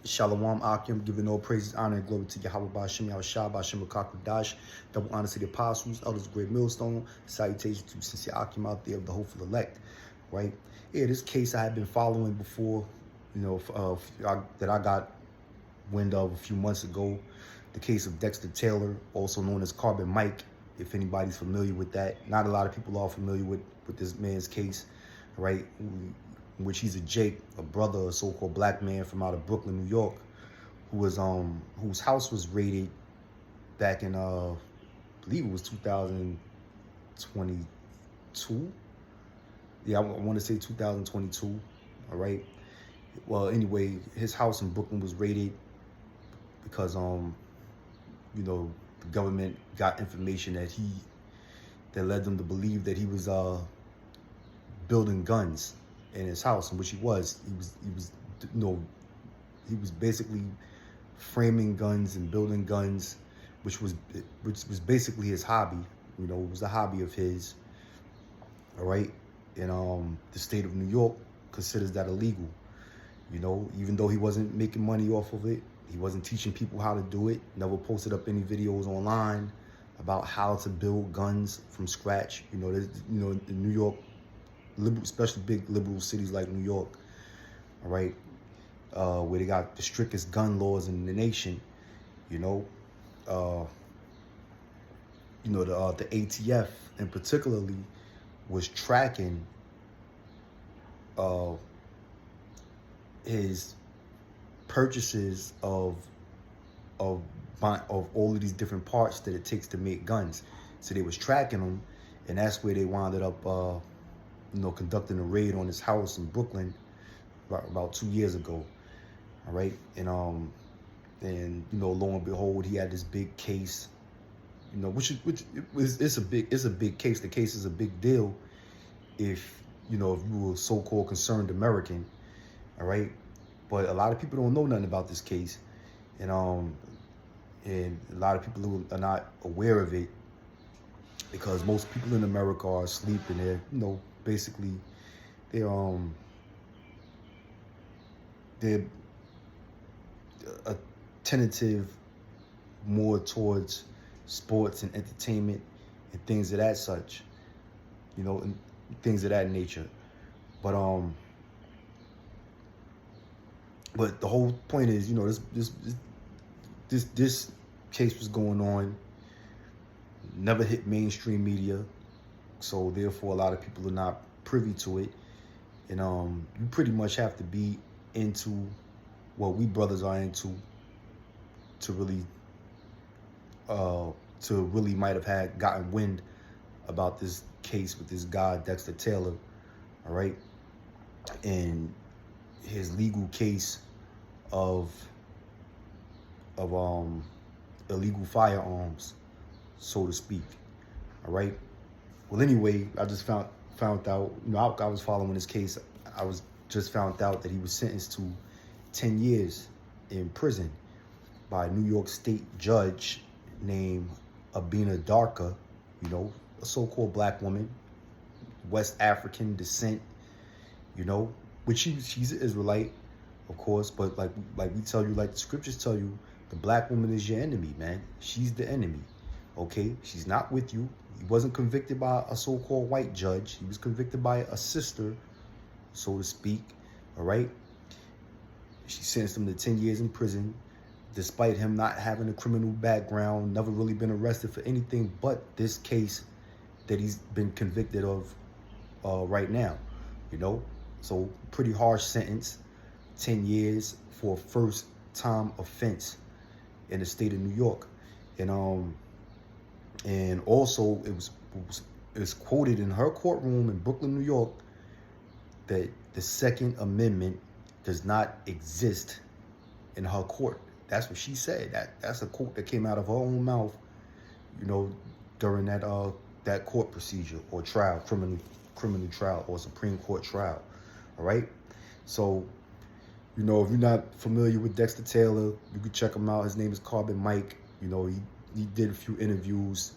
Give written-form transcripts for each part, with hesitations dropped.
Shalom Akim, giving all praises, honor, and glory to Yahweh Ba'Shem Yahushua Ba'Shem Dash. Double honor to the apostles, elders of Great Millstone. Salutations to sincere Akim out there of the hopeful elect, right? Yeah, this case I had been following before, that I got wind of a few months ago. The case of Dexter Taylor, also known as Carbon Mike, if anybody's familiar with that. Not a lot of people are familiar with this man's case, right? In which he's a Jake, a brother, a so-called black man from out of Brooklyn, New York, who was whose house was raided back in I believe it was 2022. Yeah, I want to say 2022. All right. Well, anyway, his house in Brooklyn was raided because the government got information that led them to believe that he was building guns in his house, in which he was basically framing guns and building guns, which was basically his hobby. It was a hobby of his. All right. And the state of New York considers that illegal. Even though he wasn't making money off of it, he wasn't teaching people how to do it, never posted up any videos online about how to build guns from scratch. In New York, especially big liberal cities like New York, all right, where they got the strictest gun laws in the nation. The ATF in particularly was tracking his purchases of all of these different parts that it takes to make guns. So they was tracking them, and that's where they wound up conducting a raid on his house in Brooklyn about 2 years ago. All right. And lo and behold, he had this big case, it's a big case. The case is a big deal if you were a so-called concerned American. All right. But a lot of people don't know nothing about this case. And a lot of people who are not aware of it, because most people in America are asleep, and they're, basically they're attentive more towards sports and entertainment and things of that such, and things of that nature. But the whole point is, this case was going on, never hit mainstream media, so therefore a lot of people are not privy to it. And you pretty much have to be into what we brothers are into to really might have gotten wind about this case with this guy Dexter Taylor, all right, and his legal case of illegal firearms, so to speak. All right. Well, anyway, I just found out. I was following this case. I was just found out that he was sentenced to 10 years in prison by a New York State judge named Abina Darka. A so-called black woman, West African descent. Which she's an Israelite, of course, but like we tell you, like the scriptures tell you, the black woman is your enemy, man. She's the enemy, okay? She's not with you. He wasn't convicted by a so-called white judge. He was convicted by a sister, so to speak, all right? She sentenced him to 10 years in prison, despite him not having a criminal background, never really been arrested for anything but this case that he's been convicted of right now, So pretty harsh sentence, 10 years for a first time offense in the state of New York. And also it was quoted in her courtroom in Brooklyn, New York, that the Second Amendment does not exist in her court. That's what she said. That's a quote that came out of her own mouth, during that court procedure or trial, criminal trial or Supreme Court trial. All right. So, if you're not familiar with Dexter Taylor, you can check him out. His name is Carbon Mike. He did a few interviews.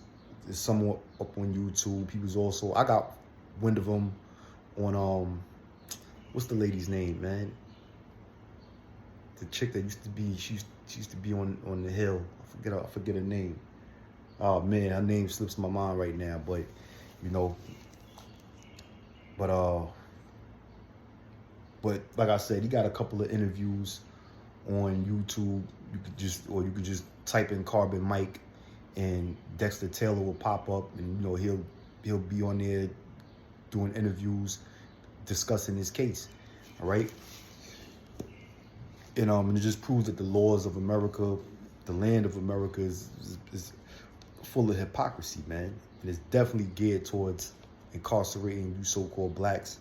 It's somewhat up on YouTube. He was also, I got wind of him on what's the lady's name, man? the chick that used to be, she used to be on the hill. I forget her name. Oh man, her name slips my mind right now. But you know, but but like I said, he got a couple of interviews on YouTube. You could just type in Carbon Mike, and Dexter Taylor will pop up, and you know he'll be on there doing interviews discussing his case. All right. And it just proves that the laws of America, the land of America, is full of hypocrisy, man. And it's definitely geared towards incarcerating you so-called blacks,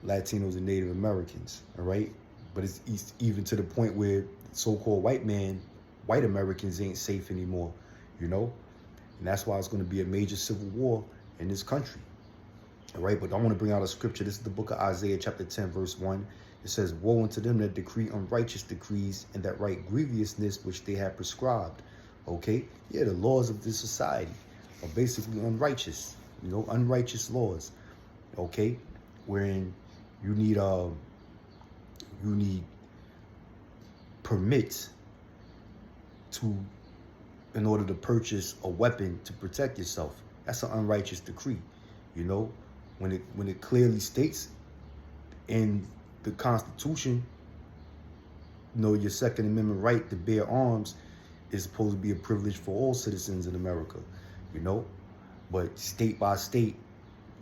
Latinos, and Native Americans, all right? But it's even to the point where so-called white Americans ain't safe anymore, you know? And that's why it's going to be a major civil war in this country, all right? But I want to bring out a scripture. This is the book of Isaiah, chapter 10, verse 1. It says, woe unto them that decree unrighteous decrees and that write grievousness which they have prescribed. Okay? Yeah, the laws of this society are basically unrighteous, you know, unrighteous laws. Okay? Wherein you need permits in order to purchase a weapon to protect yourself. That's an unrighteous decree, you know, when it clearly states in the Constitution, you know, your Second Amendment right to bear arms is supposed to be a privilege for all citizens in America, you know, but state by state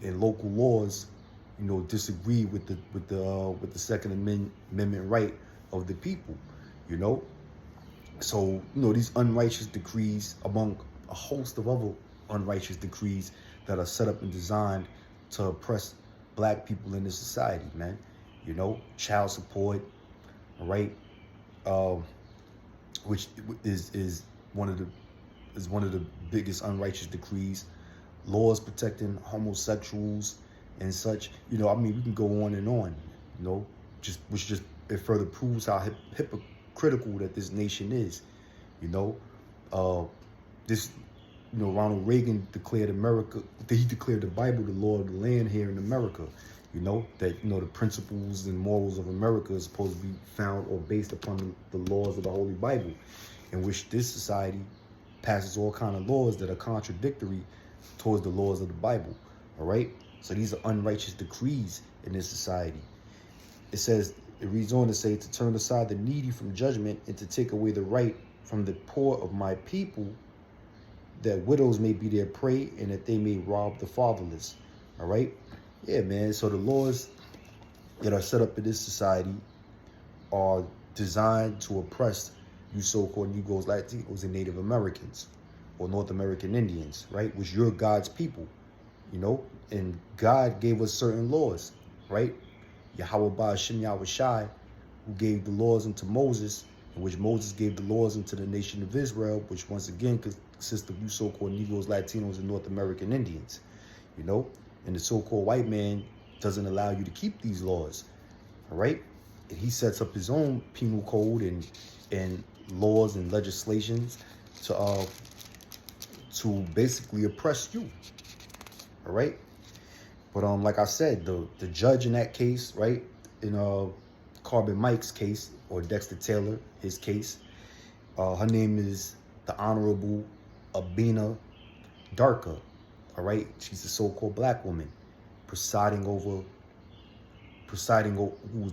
and local laws, you know, disagree with the Second Amendment right of the people, you know. So, you know, these unrighteous decrees, among a host of other unrighteous decrees that are set up and designed to oppress black people in this society, man. You know, child support, all right, which is one of the biggest unrighteous decrees. Laws protecting homosexuals and such. You know, I mean, we can go on and on. You know, it further proves how hypocritical that this nation is. You know, Ronald Reagan declared he declared the Bible the law of the land here in America. You know, that, you know, the principles and morals of America is supposed to be found or based upon the laws of the Holy Bible, in which this society passes all kind of laws that are contradictory towards the laws of the Bible, all right? So these are unrighteous decrees in this society. It reads on to say, to turn aside the needy from judgment and to take away the right from the poor of my people, that widows may be their prey and that they may rob the fatherless, all right? Yeah, man. So the laws that are set up in this society are designed to oppress you so-called Negroes, Latinos, and Native Americans, or North American Indians, right? Which you're God's people, you know? And God gave us certain laws, right? Yahweh Ba'ashem Yahweh Shai, who gave the laws unto Moses, in which Moses gave the laws unto the nation of Israel, which once again consists of you so-called Negroes, Latinos, and North American Indians, you know? And the so-called white man doesn't allow you to keep these laws, all right? And he sets up his own penal code and laws and legislations to basically oppress you, all right? But like I said, the judge in that case, right, in Carbon Mike's case, or Dexter Taylor, his case, her name is the Honorable Abina Darka. All right, she's a so-called black woman who was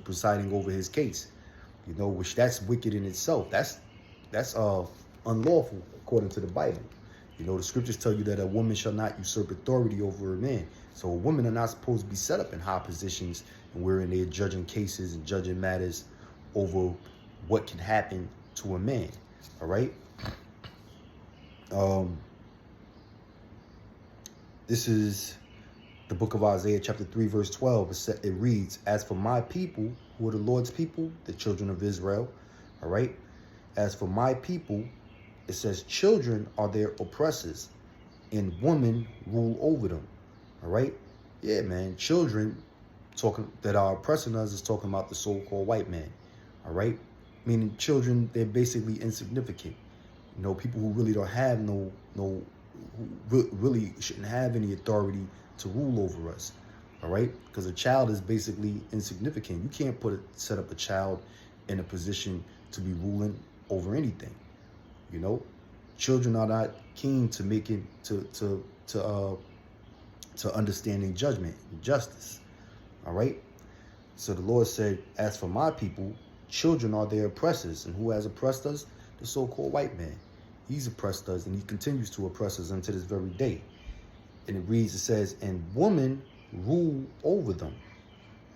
presiding over his case, you know, which that's wicked in itself. That's unlawful according to the Bible. You know, the scriptures tell you that a woman shall not usurp authority over a man. So women are not supposed to be set up in high positions and wherein they're judging cases and judging matters over what can happen to a man. All right. This is the book of Isaiah, chapter 3, verse 12. It reads, as for my people, who are the Lord's people, the children of Israel, all right? As for my people, it says, children are their oppressors, and women rule over them, all right? Yeah, man, children that are oppressing us is talking about the so-called white man, all right? Meaning children, they're basically insignificant. You know, people who really don't have who really shouldn't have any authority to rule over us, all right? Because a child is basically insignificant. You can't set up a child in a position to be ruling over anything. You know, children are not keen to making to understanding judgment and justice. All right. So the Lord said, as for my people, children are their oppressors. And who has oppressed us? The so-called white man. He's oppressed us, and he continues to oppress us unto this very day. And it reads, it says, and women rule over them.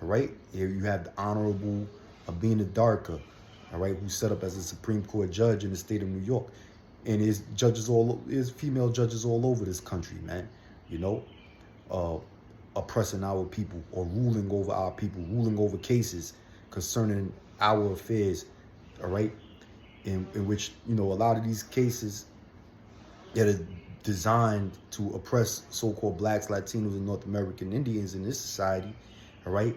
All right. Here you have the Honorable Abina Darka, all right, who's set up as a Supreme Court judge in the state of New York. And there's female judges all over this country, man. You know, oppressing our people or ruling over our people, ruling over cases concerning our affairs, all right? In which, you know, a lot of these cases that are designed to oppress so-called blacks, Latinos, and North American Indians in this society, all right?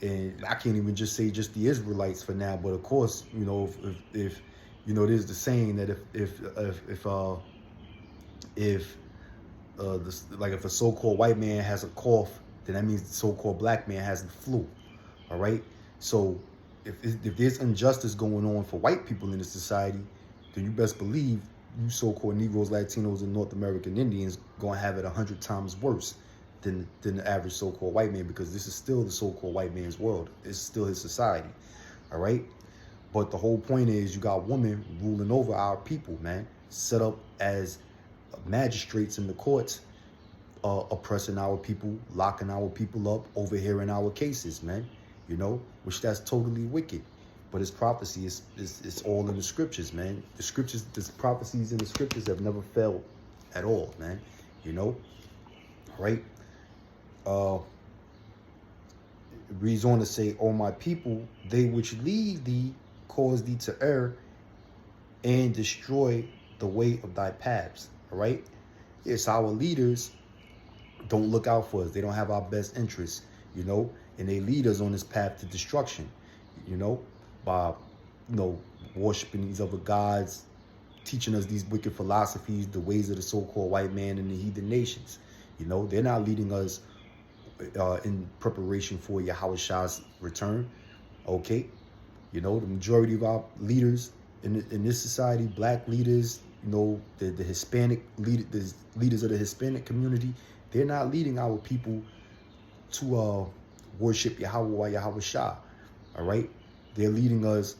And I can't even just say just the Israelites for now, but of course, you know, if you know, there's the saying that if like if a so-called white man has a cough, then that means the so-called black man has the flu. All right. So if there's injustice going on for white people in this society, then you best believe you so-called Negroes, Latinos, and North American Indians gonna have it 100 times worse than the average so-called white man, because this is still the so-called white man's world. It's still his society. All right. But the whole point is you got women ruling over our people, man, set up as magistrates in the courts, oppressing our people, locking our people up, overhearing our cases, man, you know, which that's totally wicked. But it's prophecy. It's all in the scriptures, man. The scriptures, the prophecies in the scriptures have never failed at all, man, you know, right? It reads on to say, O my people, they which lead thee cause thee to err and destroy the way of thy paths. All right. Yes, our leaders don't look out for us. They don't have our best interests, you know, and they lead us on this path to destruction, you know, by, you know, worshiping these other gods, teaching us these wicked philosophies, the ways of the so-called white man and the heathen nations. You know, they're not leading us in preparation for Yahweh's return. Okay. You know, the majority of our leaders in this society, black leaders, you know, the Hispanic the leaders of the Hispanic community, they're not leading our people to worship Yahweh, Yahweh Shah. All right. They're leading us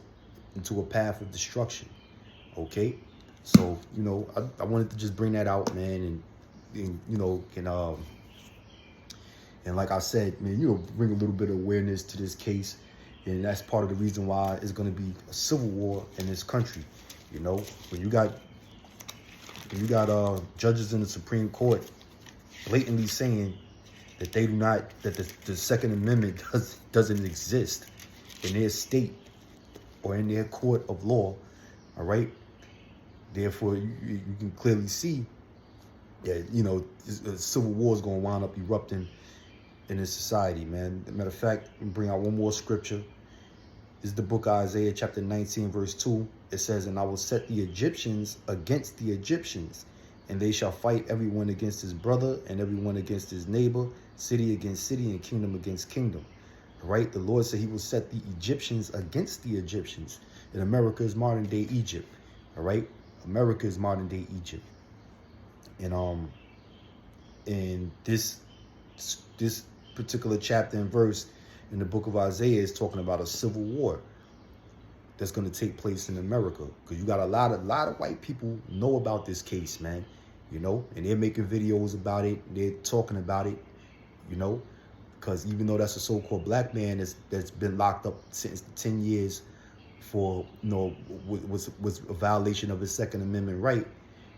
into a path of destruction. Okay. So, you know, I wanted to just bring that out, man, and you know, and like I said, man, you know, bring a little bit of awareness to this case. And that's part of the reason why it's going to be a civil war in this country. You know, when you got judges in the Supreme Court blatantly saying that they do not, that the Second Amendment doesn't exist in their state or in their court of law. All right. Therefore, you can clearly see that, you know, civil war is going to wind up erupting in this society, man. As a matter of fact, I'm bring out one more scripture. This is the book of Isaiah, chapter 19, verse 2. It says, and I will set the Egyptians against the Egyptians, and they shall fight everyone against his brother and everyone against his neighbor, city against city, and kingdom against kingdom. All right? The Lord said he will set the Egyptians against the Egyptians. And America is modern day Egypt. All right? America is modern day Egypt. And this particular chapter and verse in the book of Isaiah is talking about a civil war that's going to take place in America, because you got a lot of white people know about this case, man, you know, and they're making videos about it. They're talking about it, you know, because even though that's a so-called black man that's been locked up since 10 years for, you know, was a violation of his Second Amendment right.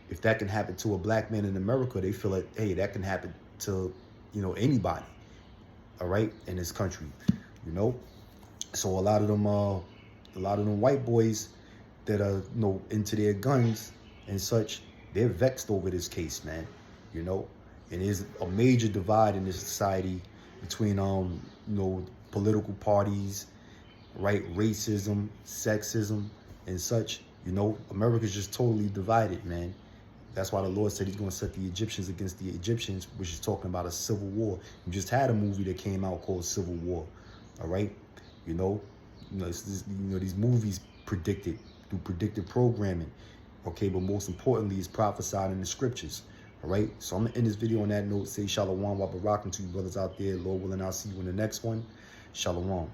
If that can happen to a black man in America, they feel like, hey, that can happen to, you know, anybody. All right, in this country, you know. So a lot of them white boys that are, you know, into their guns and such, they're vexed over this case, man. You know, and there's a major divide in this society between you know, political parties, right, racism, sexism, and such. You know, America's just totally divided, man. That's why the Lord said he's going to set the Egyptians against the Egyptians, which is talking about a civil war. You just had a movie that came out called Civil War. All right. You know, these movies predicted through predictive programming. Okay, but most importantly, it's prophesied in the scriptures. All right, so I'm gonna end this video on that note. Say shalom while rocking to you brothers out there. Lord willing, I'll see you in the next one. Shalom.